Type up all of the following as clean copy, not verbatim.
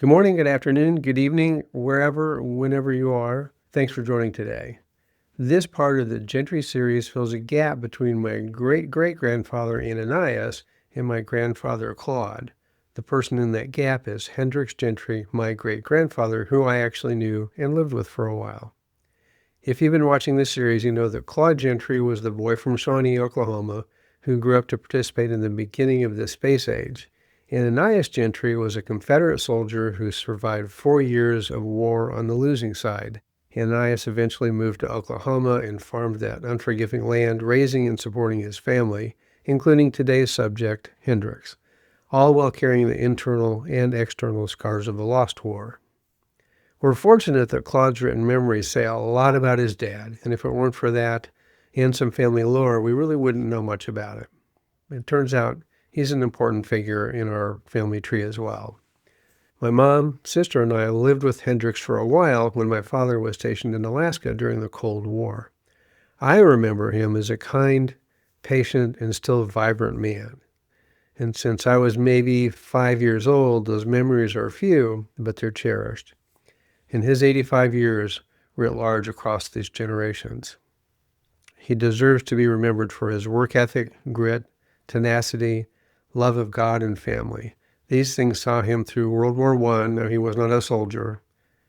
Good morning, good afternoon, good evening, wherever, whenever you are. Thanks for joining today. This part of the Gentry series fills a gap between my great-great-grandfather Ananias and my grandfather Claude. The person in that gap is Hendrix Gentry, my great-grandfather, who I actually knew and lived with for a while. If you've been watching this series, you know that Claude Gentry was the boy from Shawnee, Oklahoma, who grew up to participate in the beginning of the space age. Ananias Gentry was a Confederate soldier who survived 4 years of war on the losing side. Ananias eventually moved to Oklahoma and farmed that unforgiving land, raising and supporting his family, including today's subject, Hendrix, all while carrying the internal and external scars of the lost war. We're fortunate that Claude's written memories say a lot about his dad, and if it weren't for that and some family lore, we really wouldn't know much about it. It turns out he's an important figure in our family tree as well. My mom, sister, and I lived with Hendrix for a while when my father was stationed in Alaska during the Cold War. I remember him as a kind, patient, and still vibrant man. And since I was maybe 5 years old, those memories are few, but they're cherished. In his 85 years, writ large across these generations. He deserves to be remembered for his work ethic, grit, tenacity, love of God and family. These things saw him through World War I. Now, he was not a soldier.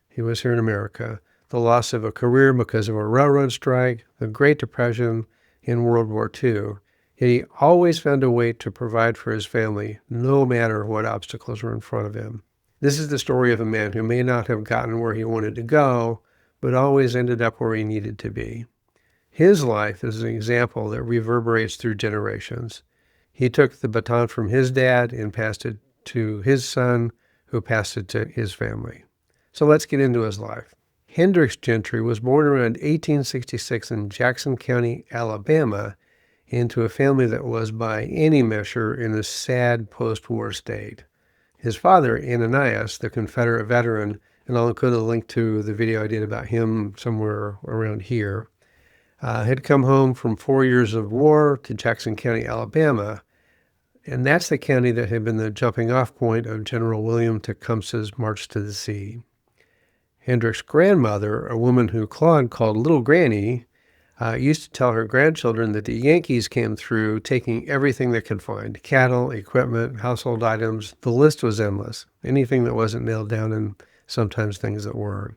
He was here in America. The loss of a career because of a railroad strike, the Great Depression in World War II. Yet he always found a way to provide for his family, no matter what obstacles were in front of him. This is the story of a man who may not have gotten where he wanted to go, but always ended up where he needed to be. His life is an example that reverberates through generations. He took the baton from his dad and passed it to his son, who passed it to his family. So let's get into his life. Hendrix Gentry was born around 1866 in Jackson County, Alabama, into a family that was by any measure in a sad post-war state. His father, Ananias, the Confederate veteran, and I'll include a link to the video I did about him somewhere around here, had come home from 4 years of war to Jackson County, Alabama, and that's the county that had been the jumping-off point of General William Tecumseh's March to the Sea. Hendrix's grandmother, a woman who Claude called Little Granny, used to tell her grandchildren that the Yankees came through taking everything they could find, cattle, equipment, household items. The list was endless, anything that wasn't nailed down and sometimes things that were.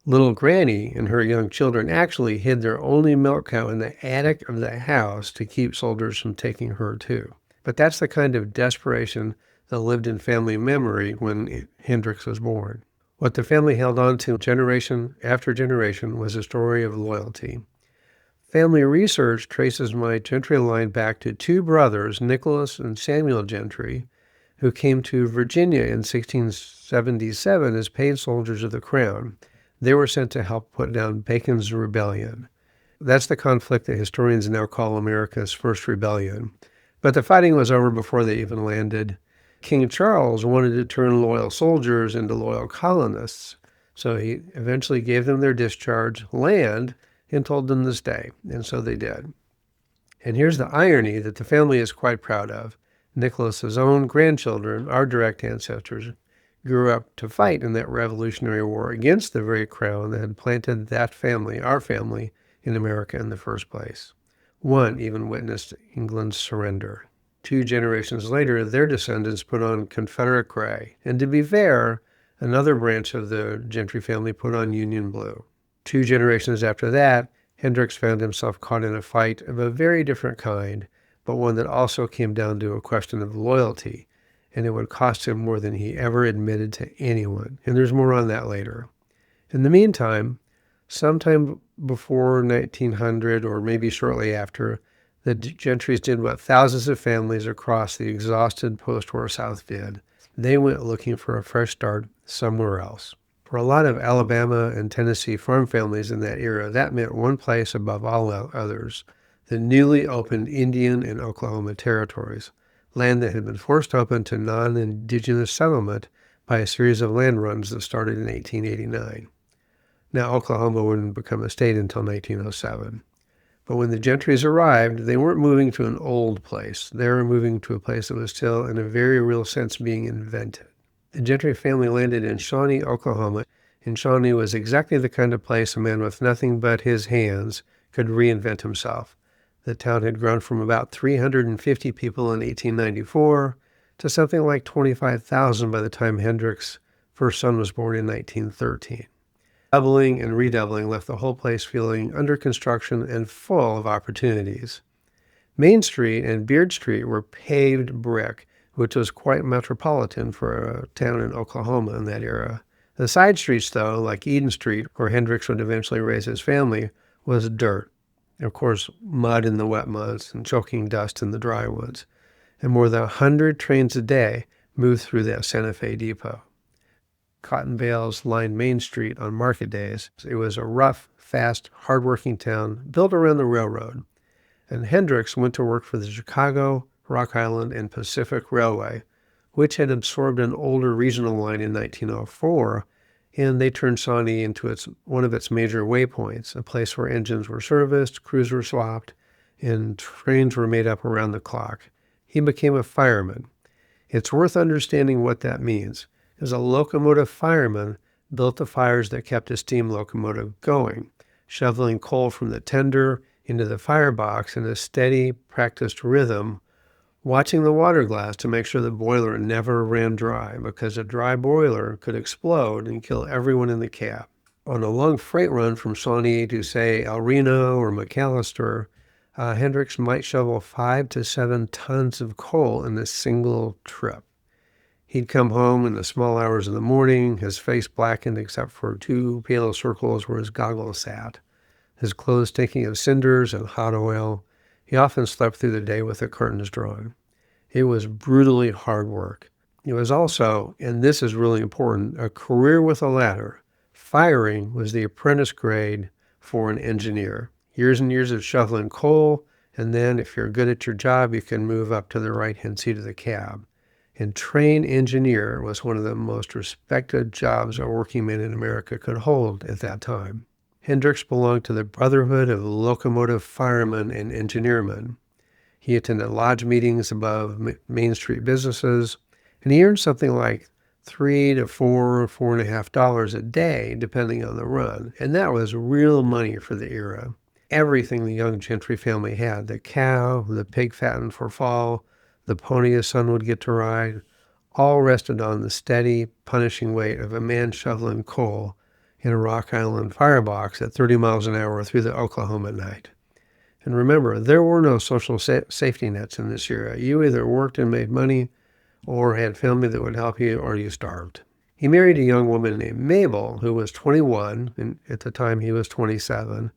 Little Granny and her young children actually hid their only milk cow in the attic of the house to keep soldiers from taking her too. But that's the kind of desperation that lived in family memory when Hendrix was born. What the family held on to generation after generation was a story of loyalty. Family research traces my Gentry line back to two brothers, Nicholas and Samuel Gentry, who came to Virginia in 1677 as paid soldiers of the Crown. They were sent to help put down Bacon's Rebellion. That's the conflict that historians now call America's first rebellion. But the fighting was over before they even landed. King Charles wanted to turn loyal soldiers into loyal colonists, so he eventually gave them their discharge, land, and told them to stay, and so they did. And here's the irony that the family is quite proud of. Nicholas's own grandchildren, our direct ancestors, grew up to fight in that Revolutionary War against the very crown that had planted that family, our family, in America in the first place. One even witnessed England's surrender. 2 generations later, their descendants put on Confederate gray. And to be fair, another branch of the Gentry family put on Union blue. 2 generations after that, Hendrix found himself caught in a fight of a very different kind, but one that also came down to a question of loyalty, and it would cost him more than he ever admitted to anyone. And there's more on that later. In the meantime, sometime before 1900, or maybe shortly after, the Gentrys did what thousands of families across the exhausted post-war South did. They went looking for a fresh start somewhere else. For a lot of Alabama and Tennessee farm families in that era, that meant one place above all others, the newly opened Indian and Oklahoma territories, land that had been forced open to non-indigenous settlement by a series of land runs that started in 1889. Now, Oklahoma wouldn't become a state until 1907. But when the Gentrys arrived, they weren't moving to an old place. They were moving to a place that was still, in a very real sense, being invented. The Gentry family landed in Shawnee, Oklahoma, and Shawnee was exactly the kind of place a man with nothing but his hands could reinvent himself. The town had grown from about 350 people in 1894 to something like 25,000 by the time Hendrix's first son was born in 1913. Doubling and redoubling left the whole place feeling under construction and full of opportunities. Main Street and Beard Street were paved brick, which was quite metropolitan for a town in Oklahoma in that era. The side streets, though, like Eden Street, where Hendrix would eventually raise his family, was dirt. Of course, mud in the wet muds and choking dust in the dry ones. And more than 100 trains a day moved through that Santa Fe depot. Cotton bales lined Main Street on market days. It was a rough, fast, hardworking town built around the railroad. And Hendrix went to work for the Chicago, Rock Island, and Pacific Railway, which had absorbed an older regional line in 1904, and they turned Shawnee into one of its major waypoints, a place where engines were serviced, crews were swapped, and trains were made up around the clock. He became a fireman. It's worth understanding what that means. As a locomotive fireman, built the fires that kept a steam locomotive going, shoveling coal from the tender into the firebox in a steady, practiced rhythm, watching the water glass to make sure the boiler never ran dry, because a dry boiler could explode and kill everyone in the cab. On a long freight run from Shawnee to, say, El Reno or McAllister, Hendrix might shovel 5 to 7 tons of coal in a single trip. He'd come home in the small hours of the morning, his face blackened except for 2 pale circles where his goggles sat, his clothes stinking of cinders and hot oil. He often slept through the day with the curtains drawn. It was brutally hard work. It was also, and this is really important, a career with a ladder. Firing was the apprentice grade for an engineer. Years and years of shoveling coal, and then if you're good at your job, you can move up to the right-hand seat of the cab. And train engineer was one of the most respected jobs a working man in America could hold at that time. Hendrix belonged to the Brotherhood of Locomotive Firemen and Engineermen. He attended lodge meetings above Main Street businesses, and he earned something like $3 to $4.50 a day, depending on the run. And that was real money for the era. Everything the young Gentry family had, the cow, the pig fattened for fall, the pony his son would get to ride, all rested on the steady, punishing weight of a man shoveling coal in a Rock Island firebox at 30 miles an hour through the Oklahoma night. And remember, there were no social safety nets in this era. You either worked and made money or had family that would help you, or you starved. He married a young woman named Mabel, who was 21, and at the time he was 27,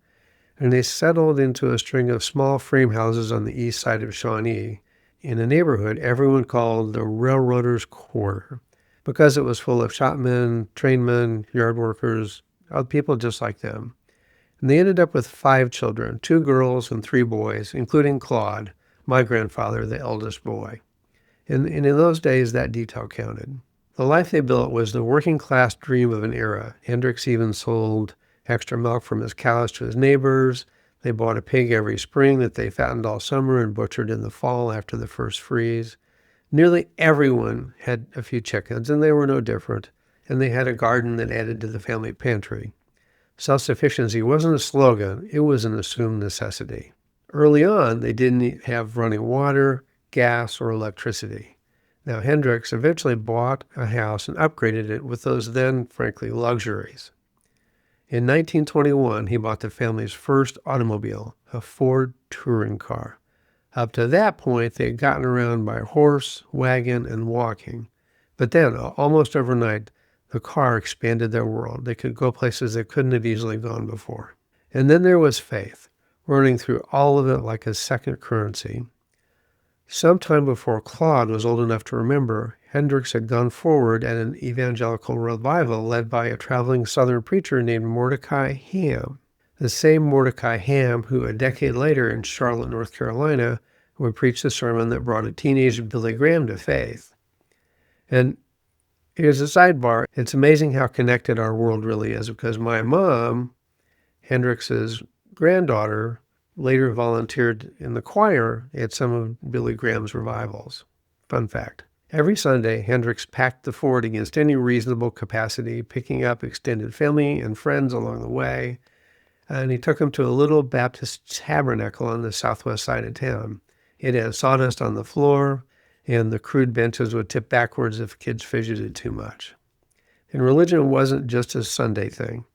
and they settled into a string of small frame houses on the east side of Shawnee in a neighborhood everyone called the Railroaders' Quarter, because it was full of shopmen, trainmen, yard workers, people just like them. And they ended up with 5 children, 2 girls and 3 boys, including Claude, my grandfather, the eldest boy. And in those days, that detail counted. The life they built was the working-class dream of an era. Hendrix even sold extra milk from his cows to his neighbors. They bought a pig every spring that they fattened all summer and butchered in the fall after the first freeze. Nearly everyone had a few chickens, and they were no different. And they had a garden that added to the family pantry. Self-sufficiency wasn't a slogan, it was an assumed necessity. Early on, they didn't have running water, gas, or electricity. Now, Hendrix eventually bought a house and upgraded it with those then, frankly, luxuries. In 1921, he bought the family's first automobile, a Ford touring car. Up to that point, they had gotten around by horse, wagon, and walking. But then, almost overnight, the car expanded their world. They could go places they couldn't have easily gone before. And then there was faith, running through all of it like a second currency. Sometime before Claude was old enough to remember, Hendrix had gone forward at an evangelical revival led by a traveling Southern preacher named Mordecai Ham. The same Mordecai Ham who a decade later in Charlotte, North Carolina, would preach the sermon that brought a teenage Billy Graham to faith. And here's a sidebar. It's amazing how connected our world really is, because my mom, Hendrix's granddaughter, later volunteered in the choir at some of Billy Graham's revivals. Fun fact. Every Sunday, Hendrix packed the fort against any reasonable capacity, picking up extended family and friends along the way. And he took them to a little Baptist tabernacle on the southwest side of town. It had sawdust on the floor, and the crude benches would tip backwards if kids fidgeted too much. And religion wasn't just a Sunday thing.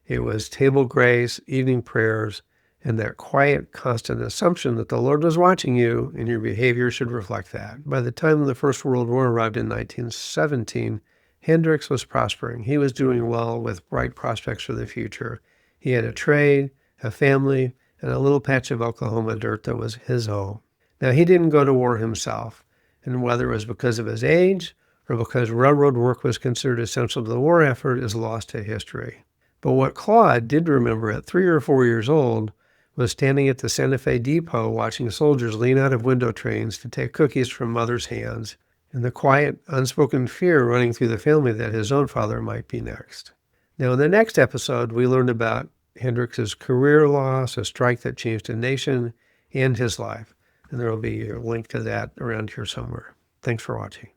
It was table grace, evening prayers, and that quiet, constant assumption that the Lord was watching you and your behavior should reflect that. By the time the First World War arrived in 1917, Hendrix was prospering. He was doing well with bright prospects for the future. He had a trade, a family, and a little patch of Oklahoma dirt that was his home. Now, he didn't go to war himself, and whether it was because of his age or because railroad work was considered essential to the war effort is lost to history. But what Claude did remember at 3 or 4 years old was standing at the Santa Fe depot watching soldiers lean out of window trains to take cookies from mother's hands, and the quiet, unspoken fear running through the family that his own father might be next. Now, in the next episode, we learned about Hendrix's career loss, a strike that changed a nation, and his life. And there will be a link to that around here somewhere. Thanks for watching.